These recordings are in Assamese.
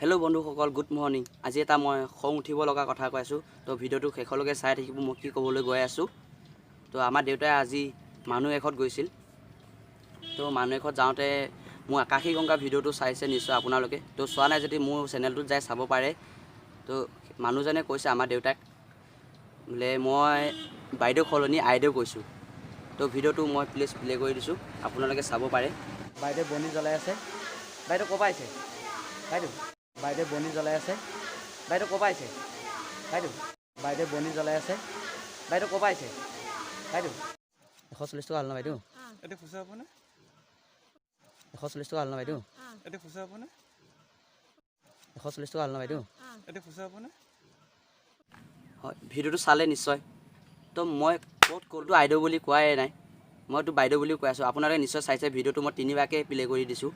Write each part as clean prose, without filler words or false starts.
Hello बंधुसकल good morning. आज एटा मैं खং उठिब लगा कथा কৈ আছো। तो ভিডিওটো শেষলৈকে চাই থাকিব। মই কি ক'বলৈ গৈ আছো। তো আমাৰ দেউতাই আজি মানুহ এখত গৈছিল। তো মানুহ এখত যাওঁতে মই আকাশী গংগা ভিডিওটো চাইছে নিশ্চয় আপোনালোকে। তো চোৱা নাই যদি মোৰ চেনেলটোত যাই চাব পাৰে। তো মানুহজনে কৈছে আমাৰ দেউতাক বোলে মই বাইদেউ খলনি আইদেউ কৈছো। তো ভিডিওটো মই প্লিজ প্লে কৰি দিছো, আপোনালোকে চাব পাৰে। বাইদেউ বনি জ্বলাই আছে। বাইদেউ ক পাইছে? বাইদেউ বনি জ্বলাই আছে। বাইদেউ ক পাইছে? বাইদেউ বনি জ্বলাই আছে। বাইদেউ ক পাইছে? 140 টকা হ'ল ন বাইদেউ? এটা খুচা হ'বনে? 140 টকা হ'ল ন বাইদেউ? এটা খুচা হ'বনে? 140 টকা হ'ল ন বাইদেউ? এটা খুচা হ'বনে? হয়, ভিডিওটো চালে নিশ্চয়। তো মই ক'ত ক'লটো আইদেউ বুলি কোৱাই নাই, মইতো বাইদেউ বুলি কৈ আছোঁ। আপোনালোকে নিশ্চয় চাইছে ভিডিওটো। মই 3 বাৰকৈ প্লে কৰি দিছোঁ।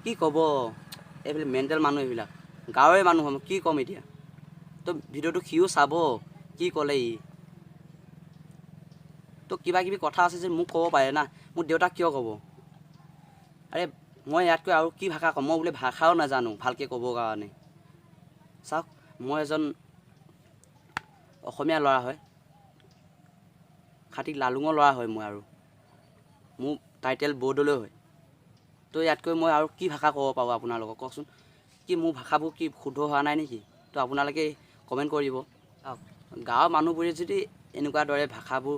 কি ক'ব, এইবিলাক মেণ্টেল মানুহ, এইবিলাক গাঁৱৰে মানুহ হ'ম, কি ক'ম এতিয়া। তো ভিডিওটো সিও চাব, কি ক'লে ই। তো কিবা কিবি কথা আছে যে মোক ক'ব পাৰে না, মোৰ দেউতাক কিয় ক'ব? আৰে মই ইয়াতকৈ আৰু কি ভাষা ক'ম? মই বোলে ভাষাও নাজানো ভালকৈ ক'বৰ কাৰণে। চাওক, মই এজন অসমীয়া ল'ৰা হয়, খাটি লালুঙৰ ল'ৰা হয় মই, আৰু মোৰ টাইটেল বৰদলৈ হয়। তো ইয়াতকৈ মই আৰু কি ভাষা ক'ব পাৰোঁ আপোনালোকক কওকচোন? কি মোৰ ভাষাবোৰ কি শুদ্ধ হোৱা নাই নেকি? তো আপোনালোকে কমেণ্ট কৰিব। গাঁৱৰ মানুহবোৰে যদি এনেকুৱা দৰে ভাষাবোৰ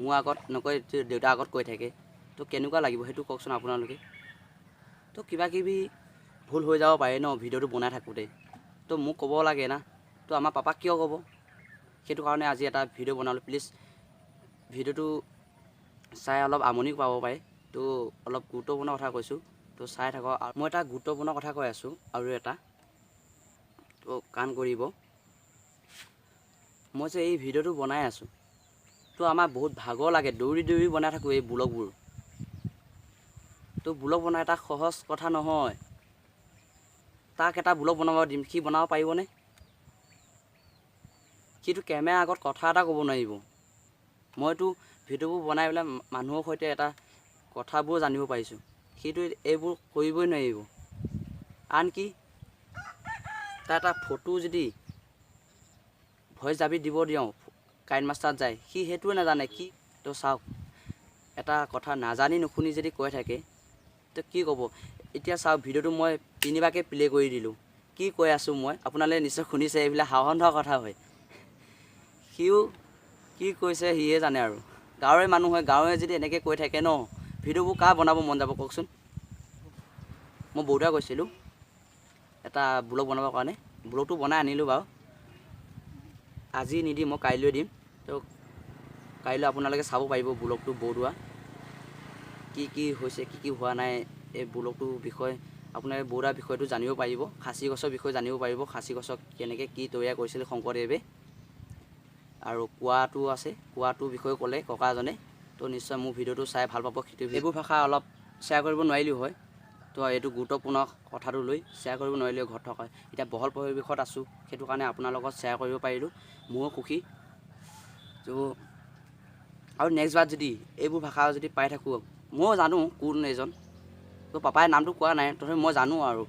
মোৰ আগত নকয়, দেউতাৰ আগত কৈ থাকে, তো কেনেকুৱা লাগিব সেইটো কওকচোন আপোনালোকে। তো কিবা কিবি ভুল হৈ যাব পাৰে ন ভিডিওটো বনাই থাকোঁতে। তো মোক ক'ব লাগে না। তো আমাৰ পাপাক কিয় ক'ব? সেইটো কাৰণে আজি এটা ভিডিও বনালোঁ। প্লিজ ভিডিওটো চাই অলপ আমনি পাব পাৰে। তো অলপ গুৰুত্বপূৰ্ণ কথা কৈছোঁ, তো চাই থাকক। মই এটা গুৰুত্বপূৰ্ণ কথা কৈ আছোঁ আৰু এটা, তো কাণ কৰিব। মই যে এই ভিডিওটো বনাই আছোঁ, তো আমাৰ বহুত ভাগৰ লাগে, দৌৰি দৌৰি বনাই থাকোঁ এই ব্লগবোৰ। তো ব্লগ বনাই এটা সহজ কথা নহয়। তাক এটা ব্লগ বনাব দিম, সি বনাব পাৰিবনে? সিটো কেমেৰাৰ আগত কথা এটা ক'ব নোৱাৰিব। মইতো ভিডিঅ'বোৰ বনাই পেলাই মানুহৰ সৈতে এটা কথাবোৰ জানিব পাৰিছোঁ, সিটো এইবোৰ কৰিবই নোৱাৰিব। আনকি তাৰ এটা ফটো যদি ভইচ দাবি দিব দিওঁ, কাইন মাষ্টাৰত যায়, সি সেইটোৱে নাজানে কি। তো চাওক, এটা কথা নাজানি নুশুনি যদি কৈ থাকে, তো কি ক'ব এতিয়া। চাওক, ভিডিওটো মই 3 বাৰকৈ প্লে কৰি দিলোঁ। কি কৈ আছোঁ মই, আপোনালোকে নিশ্চয় শুনিছে। এইবিলাক সাহস হোৱা কথা হয়। সিও কি কৈছে সিয়ে জানে। আৰু গাঁৱৰে মানুহ হয়, গাঁৱে যদি এনেকৈ কৈ থাকে ন, ভিডিঅ'বোৰ কাৰ বনাব মন যাব কওকচোন? মই বৰদোৱা গৈছিলোঁ এটা ব্লগ বনাবৰ কাৰণে। ব্লগটো বনাই আনিলোঁ বাৰু। আজি নিদিম, মই কাইলৈ দিম। তো কাইলৈ আপোনালোকে চাব পাৰিব ব্লগটো বৰদোৱা। কি কি হৈছে, কি কি হোৱা নাই, এই ব্লগটোৰ বিষয়ে আপোনালোকে বৰদোৱাৰ বিষয়টো জানিব পাৰিব। খাচী গছৰ বিষয়ে জানিব পাৰিব। খাচী গছক কেনেকৈ কি তৈয়াৰ কৰিছিল শংকৰদেৱে। আৰু কোৱাটো আছে, কোৱাটোৰ বিষয়ে ক'লে ককাজনে। তো নিশ্চয় মোৰ ভিডিওটো চাই ভাল পাব। এইবোৰ ভাষা অলপ শ্বেয়াৰ কৰিব নোৱাৰিলেও হয়। তো এইটো গুৰুত্বপূৰ্ণ কথাটো লৈ শ্বেয়াৰ কৰিব নোৱাৰিলেও ঘৰত থকা এতিয়া বহল পৰিৱেশত আছোঁ, সেইটো কাৰণে আপোনাৰ লগত শ্বেয়াৰ কৰিব পাৰিলোঁ। ময়ো সুখী। তো আৰু নেক্সট বাৰ যদি এইবোৰ ভাষা যদি পাই থাকোঁ, ময়ো জানো কোন এজন। তো পাপাই নামটো কোৱা নাই, তথাপি মই জানো আৰু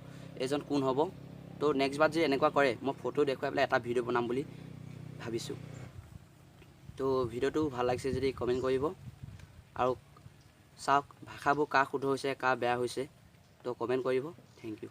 এজন কোন হ'ব। তো নেক্সট বাৰ যদি এনেকুৱা কৰে, মই ফটো দেখুৱাই পেলাই এটা ভিডিঅ' বনাম বুলি ভাবিছোঁ। তো ভিডিওটো ভাল লাগিছে যদি কমেণ্ট কৰিব। আৰু চাওক, ভাষাবোৰ কাৰ শুদ্ধ হৈছে কাৰ বেয়া হৈছে, তো কমেণ্ট কৰিব। Thank U.